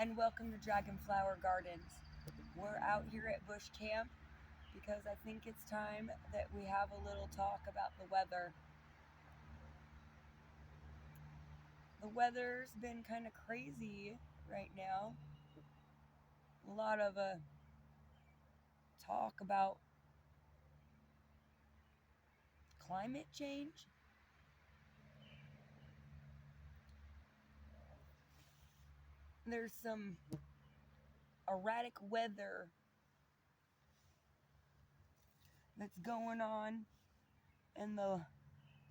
and welcome to Dragonflower Gardens. We're out here at Bush Camp because I think it's time that we have a little talk about the weather. The weather's been kind of crazy right now. A lot of talk about climate change. There's some erratic weather that's going on in the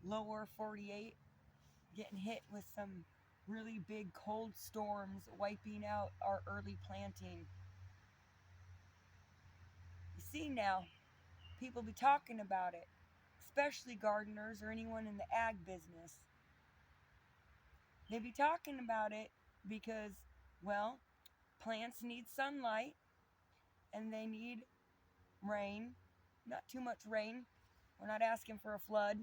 lower 48, getting hit with some really big cold storms, wiping out our early planting. You see now, people be talking about it, especially gardeners or anyone in the ag business. They be talking about it because, well, plants need sunlight and they need rain. Not too much rain. We're not asking for a flood.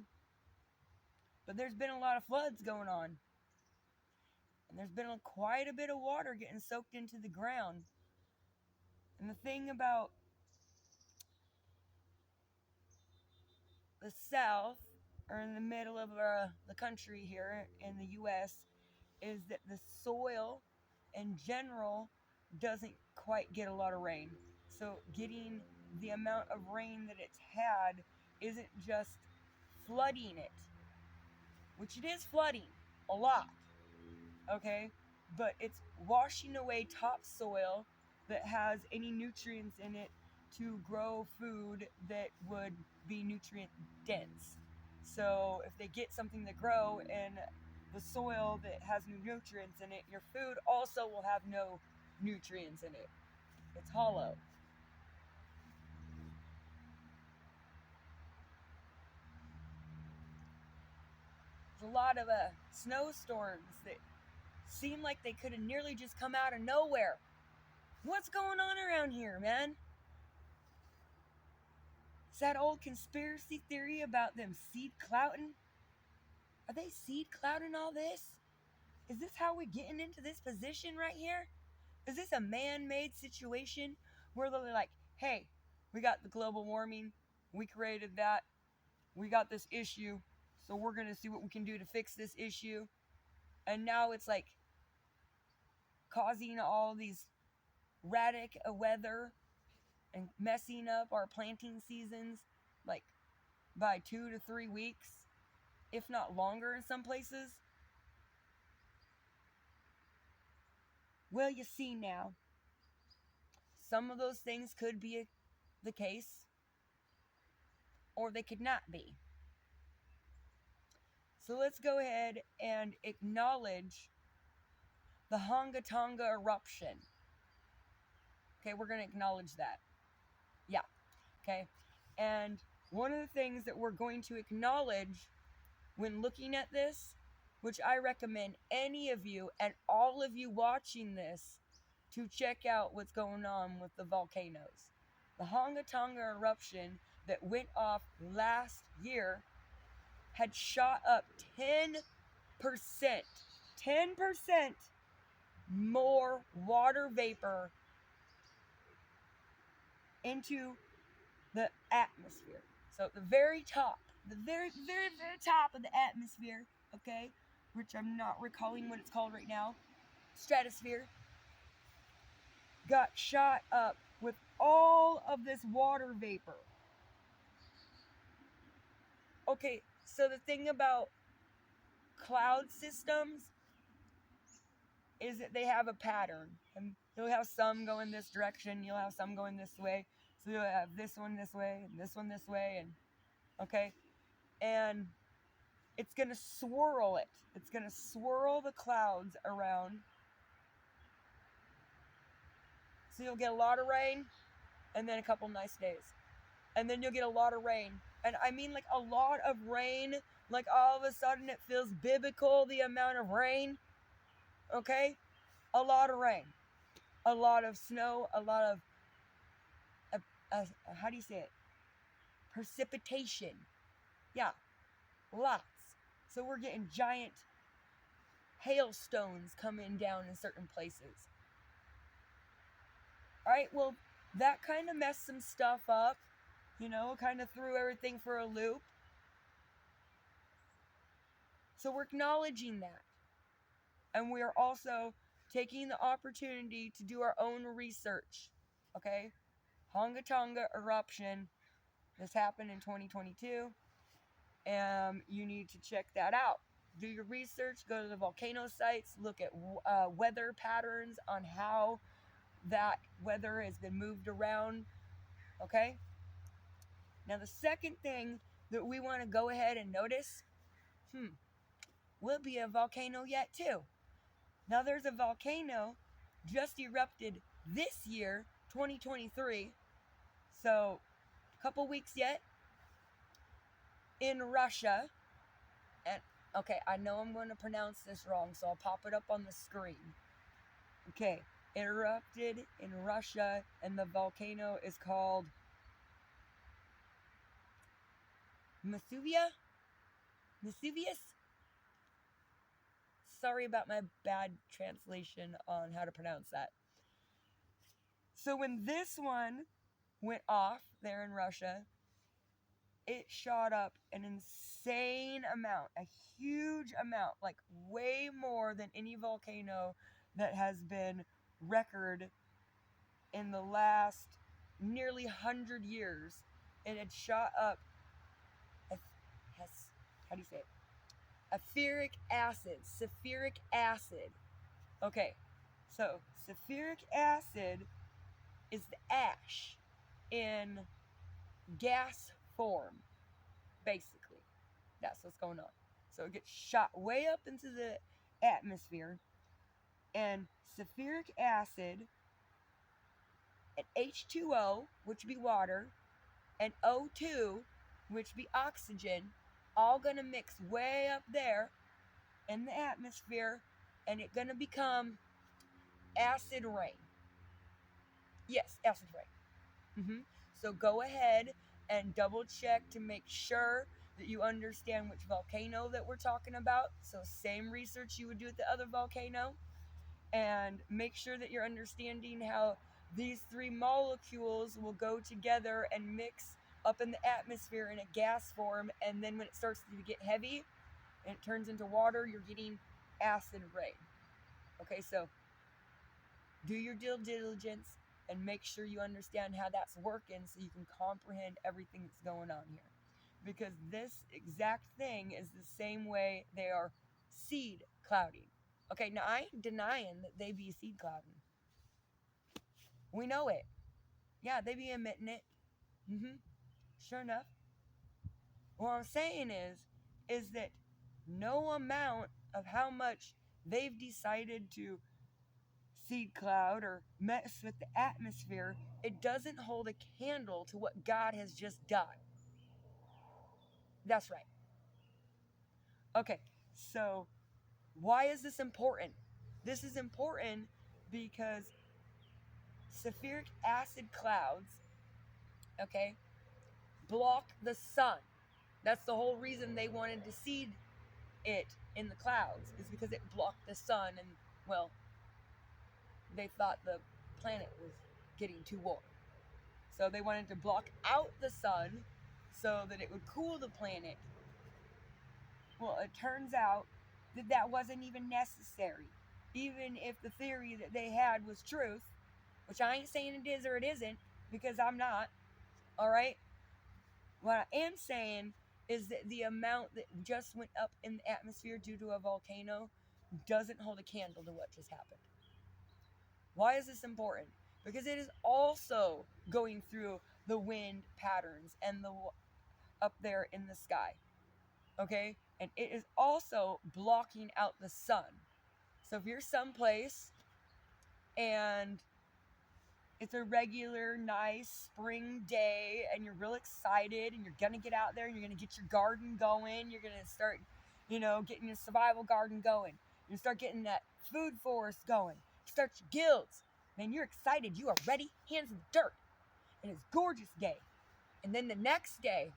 But there's been a lot of floods going on. And there's been quite a bit of water getting soaked into the ground. And the thing about the South, or in the middle of the country here in the U.S., is that the soil in general doesn't quite get a lot of rain. So getting the amount of rain that it's had isn't just flooding it, which it is flooding a lot, okay? But it's washing away topsoil that has any nutrients in it to grow food that would be nutrient dense. So if they get something to grow in the soil that has no nutrients in it, your food also will have no nutrients in it. It's hollow. There's a lot of snowstorms that seem like they could have nearly just come out of nowhere. What's going on around here, man? Is that old conspiracy theory about them seed clouding? Are they seed clouding all this? Is this how we're getting into this position right here? Is this a man-made situation where they're like, hey, we got the global warming, we created that, we got this issue, so we're going to see what we can do to fix this issue. And now it's like causing all these erratic weather and messing up our planting seasons like by 2 to 3 weeks, if not longer in some places. Well, you see now, some of those things could be the case, or they could not be. So let's go ahead and acknowledge the Honga Tonga eruption. Okay, we're going to acknowledge that. Yeah, okay. And one of the things that we're going to acknowledge when looking at this, which I recommend any of you and all of you watching this to check out what's going on with the volcanoes. The Honga Tonga eruption that went off last year had shot up 10% more water vapor into the atmosphere. So the very top, the very top of the atmosphere, okay, which I'm not recalling what it's called right now, stratosphere, got shot up with all of this water vapor. Okay, so the thing about cloud systems is that they have a pattern. And you'll have some going this direction, you'll have some going this way. So you'll have this one this way, and this one this way, and okay? And it's going to swirl it. It's going to swirl the clouds around. So you'll get a lot of rain, and then a couple nice days. And then you'll get a lot of rain. And I mean like a lot of rain. Like all of a sudden it feels biblical, the amount of rain. Okay? A lot of rain. A lot of snow. A lot of, how do you say it? Precipitation. Yeah. Lots. So we're getting giant hailstones coming down in certain places. All right, well, that kind of messed some stuff up, you know, kind of threw everything for a loop. So we're acknowledging that. And we are also taking the opportunity to do our own research. Okay? Honga Tonga eruption. This happened in 2022. You need to check that out. Do your research, go to the volcano sites, look at weather patterns on how that weather has been moved around. Okay? Now, the second thing that we want to go ahead and notice, will be a volcano yet too. Now, there's a volcano just erupted this year, 2023. So, a couple weeks yet, in Russia. And okay, I know I'm going to pronounce this wrong, so I'll pop it up on the screen. Okay, it erupted in Russia, and the volcano is called Vesuvius? Sorry about my bad translation on how to pronounce that. So when this one went off there in Russia, it shot up an insane amount, a huge amount, like way more than any volcano that has been recorded in the last nearly 100 years. It had shot up, how do you say it? Sulfuric acid. Okay, so sulfuric acid is the ash in gas form, basically. That's what's going on. So it gets shot way up into the atmosphere, and sulfuric acid and H2O, which be water, and O2, which be oxygen, all gonna mix way up there in the atmosphere, and it's gonna become acid rain. Yes, acid rain. So go ahead and double check to make sure that you understand which volcano that we're talking about. So same research you would do at the other volcano, and make sure that you're understanding how these three molecules will go together and mix up in the atmosphere in a gas form, and then when it starts to get heavy and it turns into water, you're getting acid rain. Okay, so do your due diligence and make sure you understand how that's working so you can comprehend everything that's going on here. Because this exact thing is the same way they are seed clouding. Okay, now I ain't denying that they be seed clouding. We know it. Yeah, they be emitting it. Sure enough. What I'm saying is that no amount of how much they've decided to seed cloud or mess with the atmosphere, it doesn't hold a candle to what God has just done. That's right. Okay, so why is this important? This is important because sulfuric acid clouds, okay, block the sun. That's the whole reason they wanted to seed it in the clouds, is because it blocked the sun, and, well, they thought the planet was getting too warm. So they wanted to block out the sun so that it would cool the planet. Well, it turns out that that wasn't even necessary. Even if the theory that they had was truth, which I ain't saying it is or it isn't, because I'm not, all right? What I am saying is that the amount that just went up in the atmosphere due to a volcano doesn't hold a candle to what just happened. Why is this important? Because it is also going through the wind patterns and the up there in the sky. Okay? And it is also blocking out the sun. So if you're someplace and it's a regular, nice spring day and you're real excited and you're gonna get out there and you're gonna get your garden going, you're gonna start, getting your survival garden going. You start getting that food forest going. Start your guilds. Man, you're excited. You are ready. Hands in the dirt. And it's a gorgeous day. And then the next day,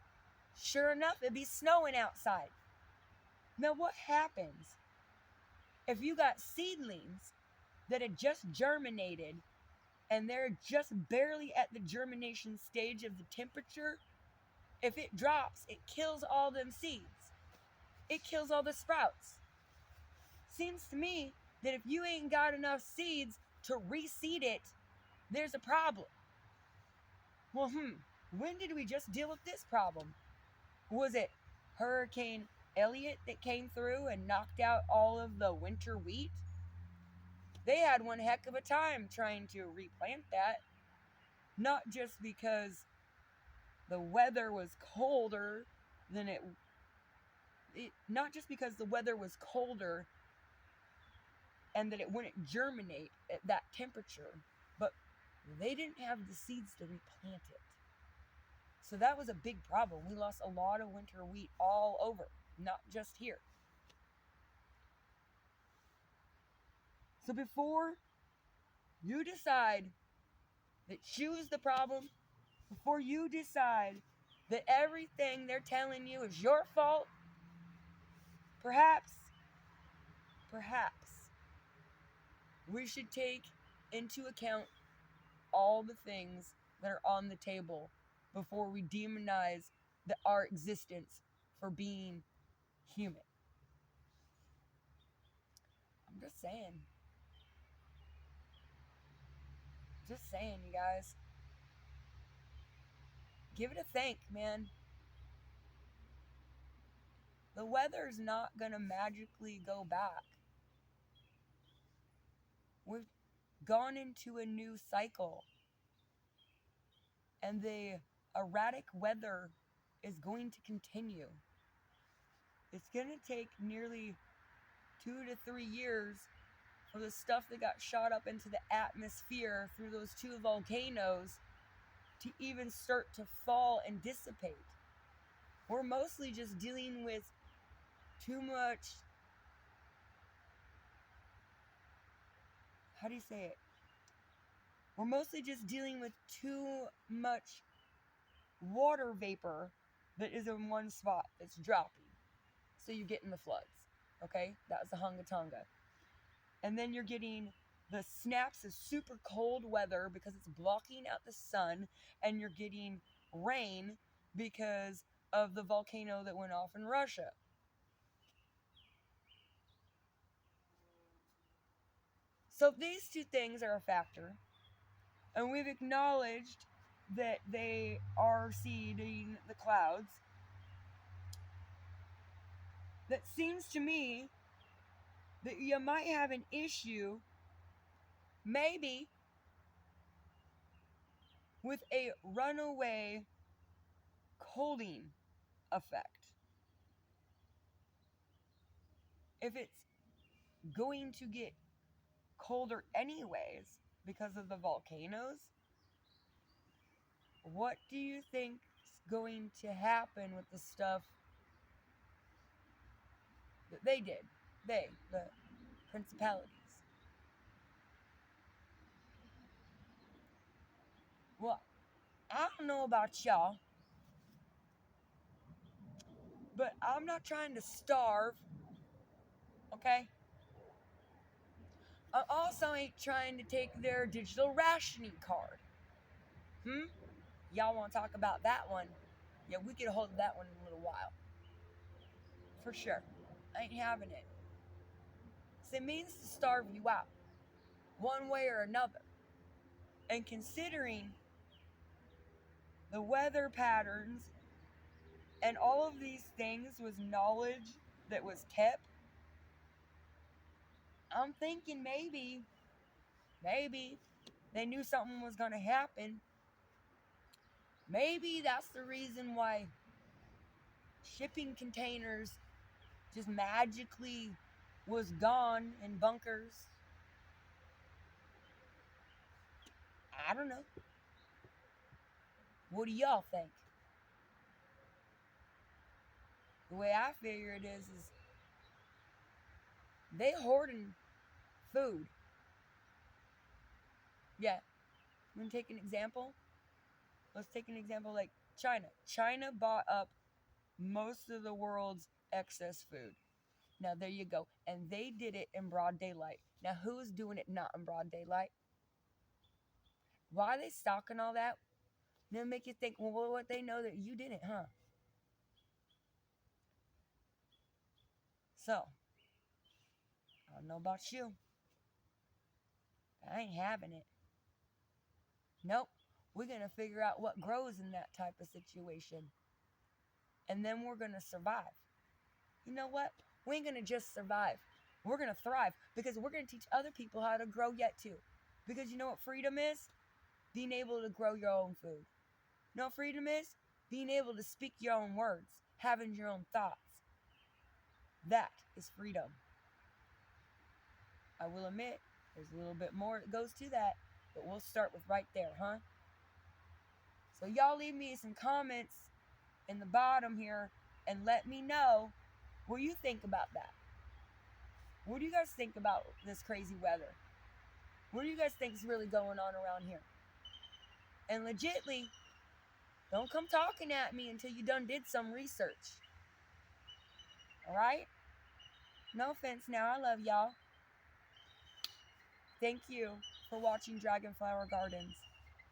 sure enough, it'd be snowing outside. Now, what happens if you got seedlings that had just germinated and they're just barely at the germination stage of the temperature, if it drops, it kills all them seeds. It kills all the sprouts. Seems to me that if you ain't got enough seeds to reseed it, there's a problem. Well, when did we just deal with this problem? Was it Hurricane Elliott that came through and knocked out all of the winter wheat? They had one heck of a time trying to replant that. Not just because the weather was colder than not just because the weather was colder and that it wouldn't germinate at that temperature, but they didn't have the seeds to replant it. So that was a big problem. We lost a lot of winter wheat all over, not just here. So before you decide that shoe's the problem, before you decide that everything they're telling you is your fault, perhaps we should take into account all the things that are on the table before we demonize our existence for being human. I'm just saying. Just saying, you guys. Give it a think, man. The weather's not gonna magically go back. We've gone into a new cycle. And the erratic weather is going to continue. It's going to take nearly 2 to 3 years for the stuff that got shot up into the atmosphere through those 2 volcanoes to even start to fall and dissipate. We're mostly just dealing with too much, how do you say it? We're mostly just dealing with too much water vapor that is in one spot that's dropping. So you're getting the floods. Okay? That was the Hunga Tonga. And then you're getting the snaps of super cold weather because it's blocking out the sun, and you're getting rain because of the volcano that went off in Russia. So these 2 things are a factor, and we've acknowledged that they are seeding the clouds. That seems to me that you might have an issue, maybe, with a runaway colding effect. If it's going to get colder anyways because of the volcanoes, what do you think is going to happen with the stuff that they did? The principalities. Well, I don't know about y'all, but I'm not trying to starve, okay? I also ain't trying to take their digital rationing card. Y'all want to talk about that one? Yeah, we get a hold of that one in a little while. For sure. I ain't having it. So it means to starve you out, one way or another. And considering the weather patterns and all of these things was knowledge that was kept, I'm thinking maybe they knew something was going to happen. Maybe that's the reason why shipping containers just magically was gone in bunkers. I don't know. What do y'all think? The way I figure it is they hoarding food. Yeah. I'm gonna take an example. Let's take an example like China. China bought up most of the world's excess food. Now there you go. And they did it in broad daylight. Now who's doing it not in broad daylight? Why are they stocking all that? They'll make you think, well, what they know that you didn't, huh? So, I don't know about you. I ain't having it. Nope. We're going to figure out what grows in that type of situation. And then we're going to survive. You know what? We ain't going to just survive. We're going to thrive because we're going to teach other people how to grow yet too. Because you know what freedom is? Being able to grow your own food. You know what freedom is? Being able to speak your own words. Having your own thoughts. That is freedom. I will admit, there's a little bit more that goes to that. But we'll start with right there, huh? So y'all leave me some comments in the bottom here and let me know what you think about that. What do you guys think about this crazy weather? What do you guys think is really going on around here? And legitly, don't come talking at me until you done did some research. Alright? No offense now, I love y'all. Thank you for watching Dragonflower Gardens.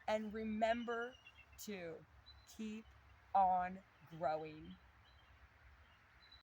And remember to keep on growing.